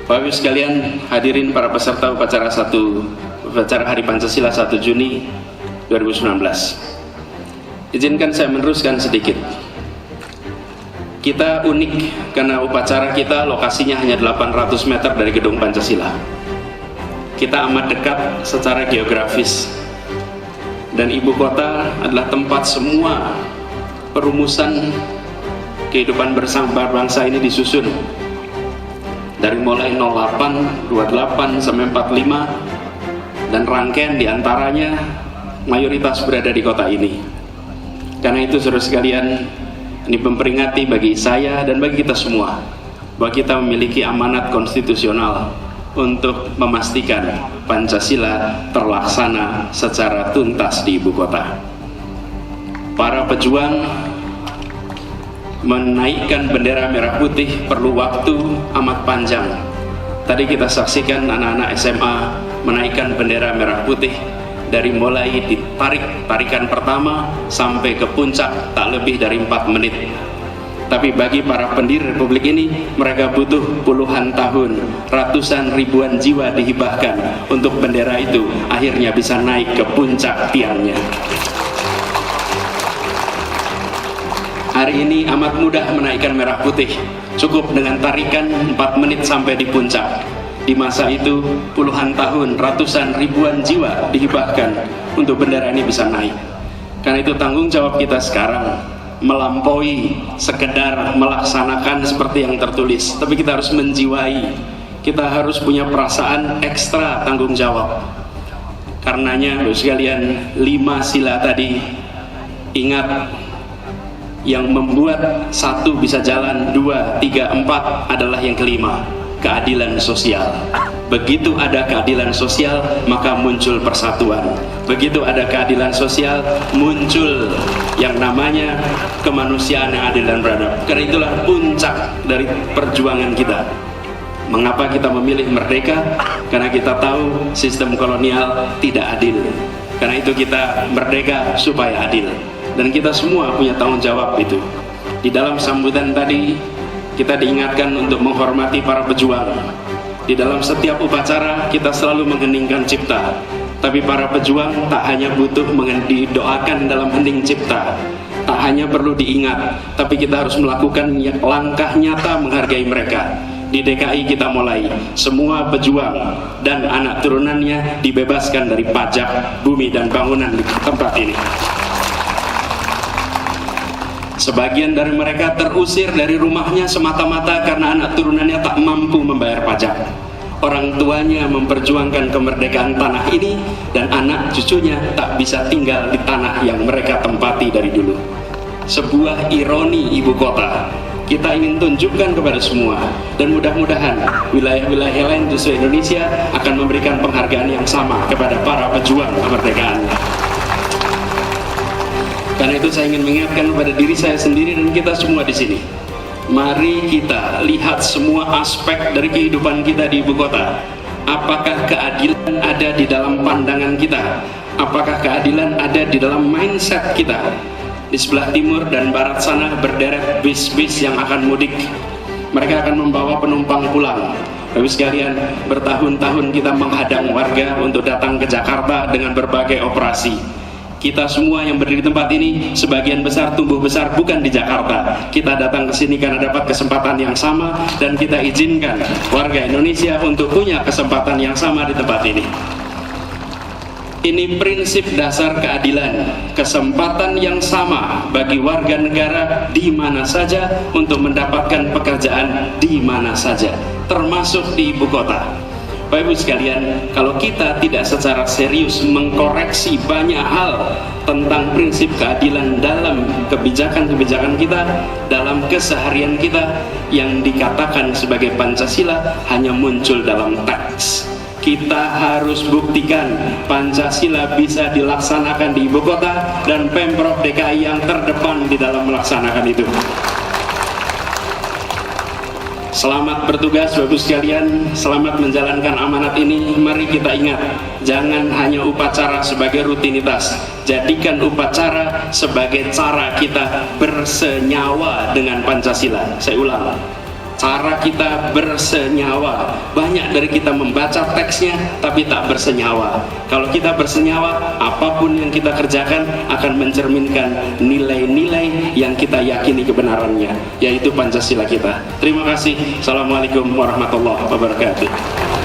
Bapak Ibu sekalian, hadirin para peserta upacara Hari Pancasila 1 Juni 2019. Izinkan saya meneruskan sedikit. Kita unik karena upacara kita lokasinya hanya 800 meter dari Gedung Pancasila. Kita amat dekat secara geografis. Dan ibu kota adalah tempat semua perumusan kehidupan bersama bangsa ini disusun. Dari mulai 08, 28 sampai 45, dan rangkaian diantaranya mayoritas berada di kota ini. Karena itu saudara sekalian, ini memperingati bagi saya dan bagi kita semua bahwa kita memiliki amanat konstitusional untuk memastikan Pancasila terlaksana secara tuntas di ibu kota. Para pejuang menaikkan bendera merah putih perlu waktu amat panjang. Tadi kita saksikan anak-anak SMA menaikkan bendera merah putih dari mulai tarikan pertama sampai ke puncak tak lebih dari 4 menit. Tapi bagi para pendiri republik ini, mereka butuh puluhan tahun, ratusan ribuan jiwa dihibahkan untuk bendera itu akhirnya bisa naik ke puncak tiangnya. Hari ini amat mudah menaikkan merah putih, cukup dengan tarikan 4 menit sampai di puncak. Di masa itu puluhan tahun, ratusan ribuan jiwa dihibahkan untuk bendera ini bisa naik. Karena itu tanggung jawab kita sekarang melampaui sekedar melaksanakan seperti yang tertulis, tapi kita harus menjiwai, kita harus punya perasaan ekstra tanggung jawab. Karenanya sekalian, 5 sila tadi, ingat, yang membuat 1 bisa jalan, 2, 3, 4 adalah yang kelima, keadilan sosial. Begitu ada keadilan sosial, maka muncul persatuan. Begitu ada keadilan sosial, muncul yang namanya kemanusiaan yang adil dan beradab. Karena itulah puncak dari perjuangan kita. Mengapa kita memilih merdeka? Karena kita tahu sistem kolonial tidak adil. Karena itu kita merdeka supaya adil. Dan kita semua punya tanggung jawab itu. Di dalam sambutan tadi, kita diingatkan untuk menghormati para pejuang. Di dalam setiap upacara kita selalu mengheningkan cipta. Tapi para pejuang tak hanya butuh didoakan dalam hening cipta, tak hanya perlu diingat, tapi kita harus melakukan langkah nyata menghargai mereka. Di DKI kita mulai, semua pejuang dan anak turunannya dibebaskan dari pajak bumi dan bangunan di tempat ini. Sebagian dari mereka terusir dari rumahnya semata-mata karena anak turunannya tak mampu membayar pajak. Orang tuanya memperjuangkan kemerdekaan tanah ini, dan anak cucunya tak bisa tinggal di tanah yang mereka tempati dari dulu. Sebuah ironi ibu kota kita ingin tunjukkan kepada semua, dan mudah-mudahan wilayah-wilayah lain di seluruh Indonesia akan memberikan penghargaan yang sama kepada para pejuang kemerdekaan. Karena itu saya ingin mengingatkan kepada diri saya sendiri dan kita semua di sini. Mari kita lihat semua aspek dari kehidupan kita di ibu kota. Apakah keadilan ada di dalam pandangan kita? Apakah keadilan ada di dalam mindset kita? Di sebelah timur dan barat sana berderet bis-bis yang akan mudik. Mereka akan membawa penumpang pulang. Bapak sekalian, bertahun-tahun kita menghadang warga untuk datang ke Jakarta dengan berbagai operasi. Kita semua yang berdiri di tempat ini, sebagian besar tumbuh besar bukan di Jakarta. Kita datang ke sini karena dapat kesempatan yang sama, dan kita izinkan warga Indonesia untuk punya kesempatan yang sama di tempat ini. Ini prinsip dasar keadilan, kesempatan yang sama bagi warga negara di mana saja untuk mendapatkan pekerjaan di mana saja, termasuk di ibu kota. Bapak Ibu sekalian, kalau kita tidak secara serius mengkoreksi banyak hal tentang prinsip keadilan dalam kebijakan-kebijakan kita, dalam keseharian kita, yang dikatakan sebagai Pancasila hanya muncul dalam teks. Kita harus buktikan Pancasila bisa dilaksanakan di ibu kota, dan Pemprov DKI yang terdepan di dalam melaksanakan itu. Selamat bertugas Bapak Ibu sekalian, selamat menjalankan amanat ini. Mari kita ingat, jangan hanya upacara sebagai rutinitas, jadikan upacara sebagai cara kita bersenyawa dengan Pancasila. Saya ulang, cara kita bersenyawa. Banyak dari kita membaca teksnya tapi tak bersenyawa. Kalau kita bersenyawa, apapun yang kita kerjakan akan mencerminkan nilai-nilai yang kita yakini kebenarannya, yaitu Pancasila kita. Terima kasih. Assalamualaikum warahmatullahi wabarakatuh.